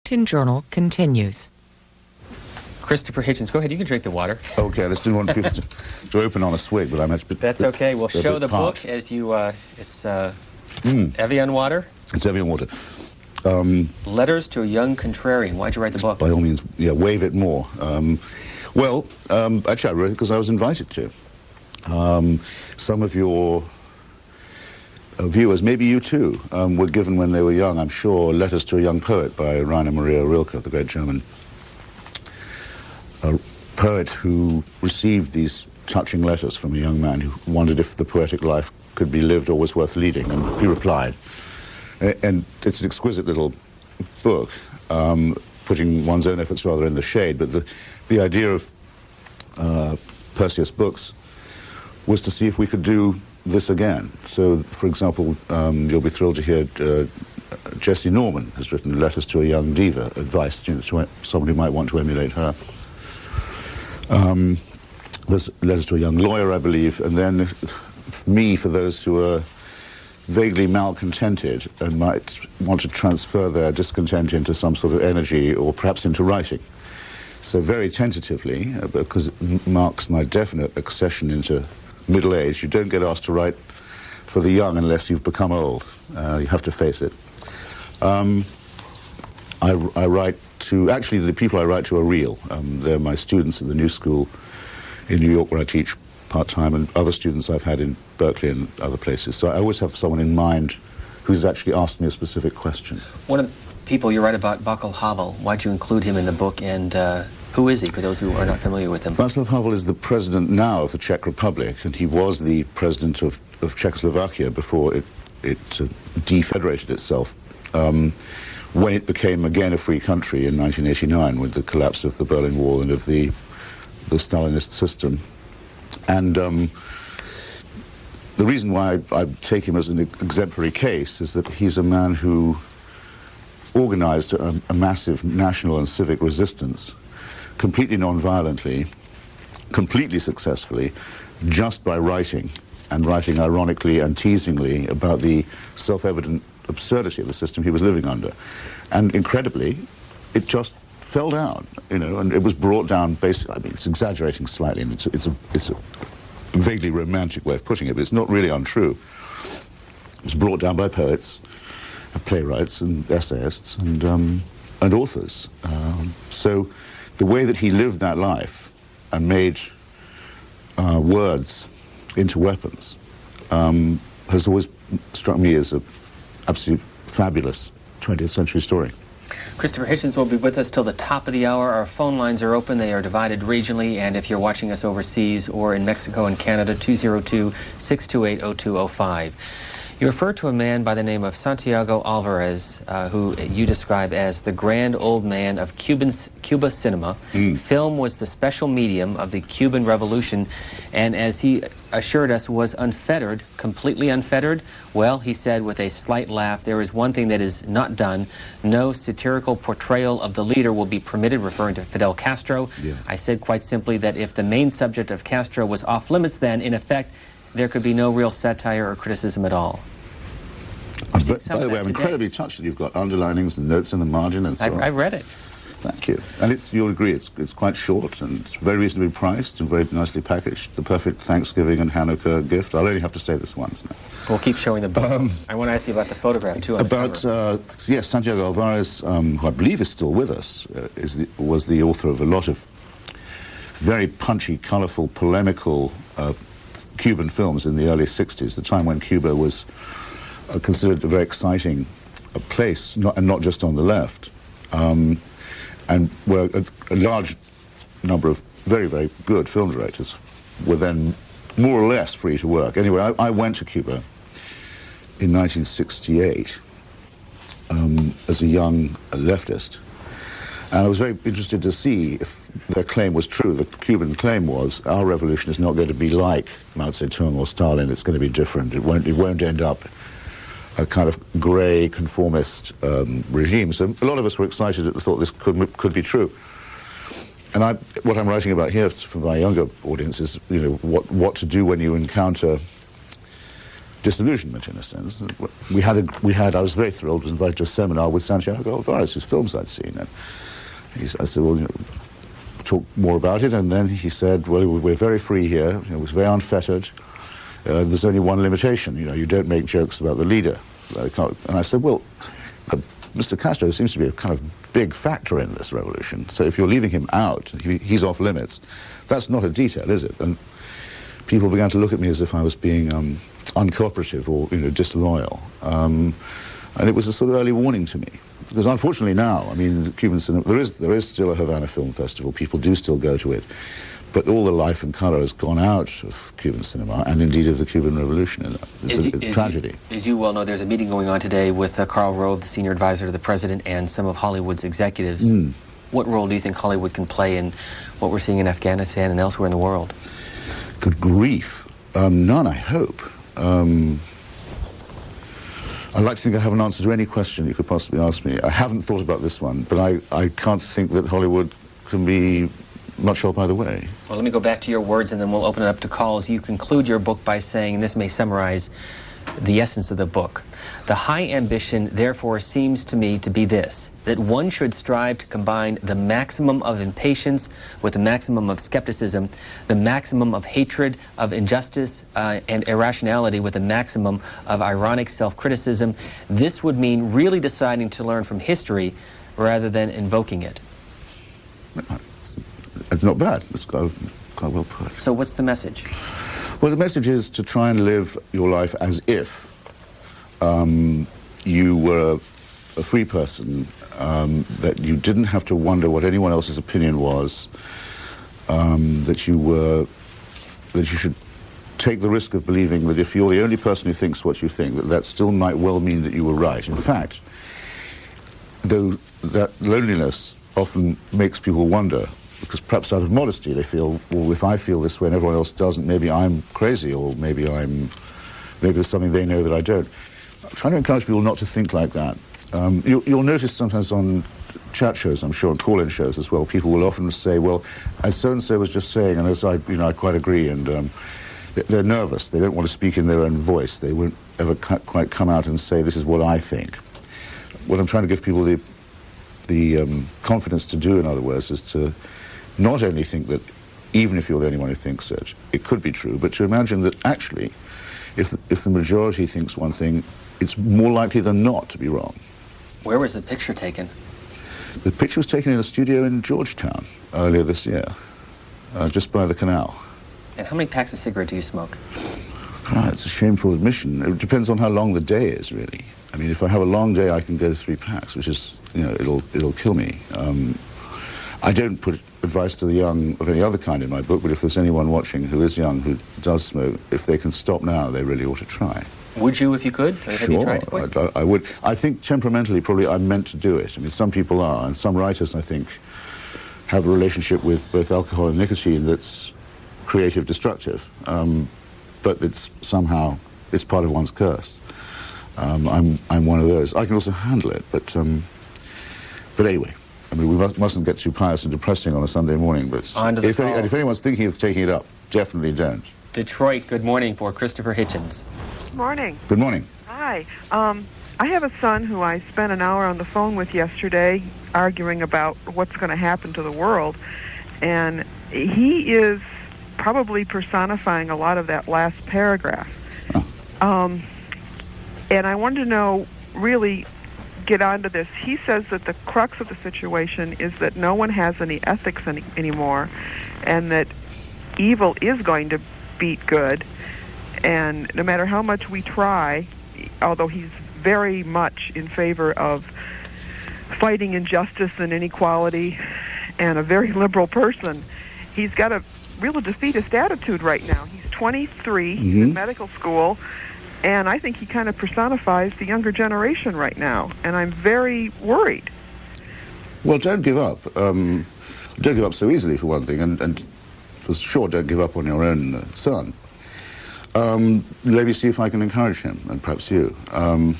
Washington Journal continues. Christopher Hitchens, go ahead. You can drink the water. Okay, I just didn't want people to open on a swig, but I'm actually... That's okay. We'll show the book as you... it's Evian water. It's Evian water. Letters to a Young Contrarian. Why'd you write the book? By all means, yeah, wave it more. Actually, I wrote it because I was invited to. Some of your viewers, maybe you too, were given when they were young, I'm sure, Letters to a Young Poet by Rainer Maria Rilke, the great German poet who received these touching letters from a young man who wondered if the poetic life could be lived or was worth leading, and he replied. And it's an exquisite little book, putting one's own efforts rather in the shade, but the idea of Perseus Books was to see if we could do this again. So, for example, you'll be thrilled to hear Jessie Norman has written Letters to a Young Diva, advice to someone who might want to emulate her. There's Letters to a Young Lawyer, I believe, and then me for those who are vaguely malcontented and might want to transfer their discontent into some sort of energy or perhaps into writing. So very tentatively, because it marks my definite accession into middle age, you don't get asked to write for the young unless you've become old. You have to face it. I write to, actually the people I write to are real. They're my students at the New School in New York where I teach part-time, and other students I've had in Berkeley and other places. So I always have someone in mind who's actually asked me a specific question. One of the people you write about, Václav Havel, why'd you include him in the book, and who is he, for those who are not familiar with him? Václav Havel is the president now of the Czech Republic, and he was the president of Czechoslovakia before it defederated itself. When it became again a free country in 1989 with the collapse of the Berlin Wall and of the Stalinist system. And the reason why I take him as an exemplary case is that he's a man who organized a massive national and civic resistance completely non-violently, completely successfully, just by writing, and writing ironically and teasingly about the self-evident absurdity of the system he was living under. And incredibly, it just fell down, and it was brought down basically, I mean, it's exaggerating slightly, and it's a vaguely romantic way of putting it, but it's not really untrue. It was brought down by poets, playwrights, and essayists, and authors. So the way that he lived that life and made words into weapons has always struck me as an absolute fabulous 20th century story. Christopher Hitchens will be with us till the top of the hour. Our phone lines are open. They are divided regionally, and if you're watching us overseas or in Mexico and Canada, 202-628-0205. You refer to a man by the name of Santiago Alvarez, who you describe as the grand old man of Cuba cinema. Film was the special medium of the Cuban Revolution, and as he assured us, was unfettered, completely unfettered. Well, he said with a slight laugh, there is one thing that is not done. No satirical portrayal of the leader will be permitted, referring to Fidel Castro. Yeah. I said quite simply that if the main subject of Castro was off limits, then, in effect, there could be no real satire or criticism at all. By the way, I'm incredibly touched that you've got underlinings and notes in the margin and so on. I've read it. Thank you. And you'll agree, it's quite short and it's very reasonably priced and very nicely packaged. The perfect Thanksgiving and Hanukkah gift. I'll only have to say this once now. We'll keep showing the book. I want to ask you about the photograph, too. Yes, Santiago Alvarez, who I believe is still with us, was the author of a lot of very punchy, colorful, polemical Cuban films in the early 60s, the time when Cuba was considered a very exciting place, and not just on the left, and where a large number of very, very good film directors were then more or less free to work. Anyway, I went to Cuba in 1968 as a young leftist, and I was very interested to see if their claim was true. The Cuban claim was, our revolution is not going to be like Mao Zedong or Stalin, it's going to be different. It won't end up a kind of grey, conformist regime. So a lot of us were excited and thought this could be true. And what I'm writing about here for my younger audience is, what to do when you encounter disillusionment in a sense. I was very thrilled to be invited to a seminar with Santiago Alvarez, whose films I'd seen. And I said, well, talk more about it, and then he said, well, we're very free here, it was very unfettered. There's only one limitation, you don't make jokes about the leader. And I said, well, Mr. Castro seems to be a kind of big factor in this revolution, so if you're leaving him out, he's off limits. That's not a detail, is it? And people began to look at me as if I was being uncooperative or disloyal. And it was a sort of early warning to me. Because unfortunately now, I mean, the Cuban cinema, there is still a Havana Film Festival. People do still go to it. But all the life and colour has gone out of Cuban cinema, and indeed of the Cuban Revolution. It's a tragedy. As you well know, there's a meeting going on today with Karl Rove, the senior advisor to the president, and some of Hollywood's executives. What role do you think Hollywood can play in what we're seeing in Afghanistan and elsewhere in the world? Good grief. None, I hope. I'd like to think I have an answer to any question you could possibly ask me. I haven't thought about this one, but I can't think that Hollywood can be much help either way. Well, let me go back to your words, and then we'll open it up to calls. You conclude your book by saying, and this may summarize the essence of the book, the high ambition, therefore, seems to me to be this, that one should strive to combine the maximum of impatience with the maximum of skepticism, the maximum of hatred, of injustice and irrationality with the maximum of ironic self-criticism. This would mean really deciding to learn from history rather than invoking it. It's not bad. It's quite well put. So what's the message? Well, the message is to try and live your life as if you were a free person, that you didn't have to wonder what anyone else's opinion was, that you should take the risk of believing that if you're the only person who thinks what you think, that still might well mean that you were right. In fact, though that loneliness often makes people wonder, because perhaps out of modesty they feel, well, if I feel this way and everyone else doesn't, maybe I'm crazy, or maybe there's something they know that I don't. I'm trying to encourage people not to think like that. You'll notice sometimes on chat shows, I'm sure, and call-in shows as well, people will often say, well, as so-and-so was just saying, and as I quite agree, and they're nervous. They don't want to speak in their own voice. They won't ever quite come out and say, this is what I think. What I'm trying to give people the confidence to do, in other words, is to not only think that even if you're the only one who thinks it, it could be true, but to imagine that actually, if the majority thinks one thing, it's more likely than not to be wrong. Where was the picture taken? The picture was taken in a studio in Georgetown earlier this year, just by the canal. And how many packs of cigarette do you smoke? It's a shameful admission. It depends on how long the day is, really. I mean, if I have a long day, I can go to 3 packs, which is, it'll kill me. I don't put advice to the young of any other kind in my book, but if there's anyone watching who is young, who does smoke, if they can stop now, they really ought to try. Would you if you could? Have Sure, you tried to quit? I would. I think temperamentally, probably I'm meant to do it. I mean, some people are, and some writers, I think, have a relationship with both alcohol and nicotine that's creative destructive, but it's somehow, it's part of one's curse. I'm one of those. I can also handle it, but anyway, I mean, we mustn't get too pious and depressing on a Sunday morning, but if anyone's thinking of taking it up, definitely don't. Detroit, good morning for Christopher Hitchens. Good morning. Good morning. Hi. I have a son who I spent an hour on the phone with yesterday arguing about what's going to happen to the world, and he is probably personifying a lot of that last paragraph. Oh. And I wanted to know, really get onto this. He says that the crux of the situation is that no one has any ethics anymore, and that evil is going to beat good, and no matter how much we try, although he's very much in favor of fighting injustice and inequality and a very liberal person, he's got a real defeatist attitude right now. He's 23, he's in medical school, and I think he kind of personifies the younger generation right now, and I'm very worried. Well, don't give up. Don't give up so easily, for one thing, and for sure don't give up on your own son. Let me see if I can encourage him, and perhaps you. I'm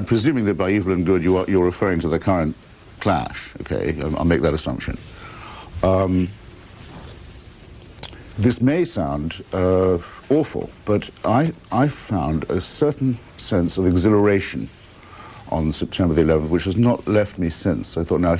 presuming that by evil and good you're referring to the current clash, okay? I'll make that assumption. This may sound awful, but I found a certain sense of exhilaration on September the 11th, which has not left me since. I thought, now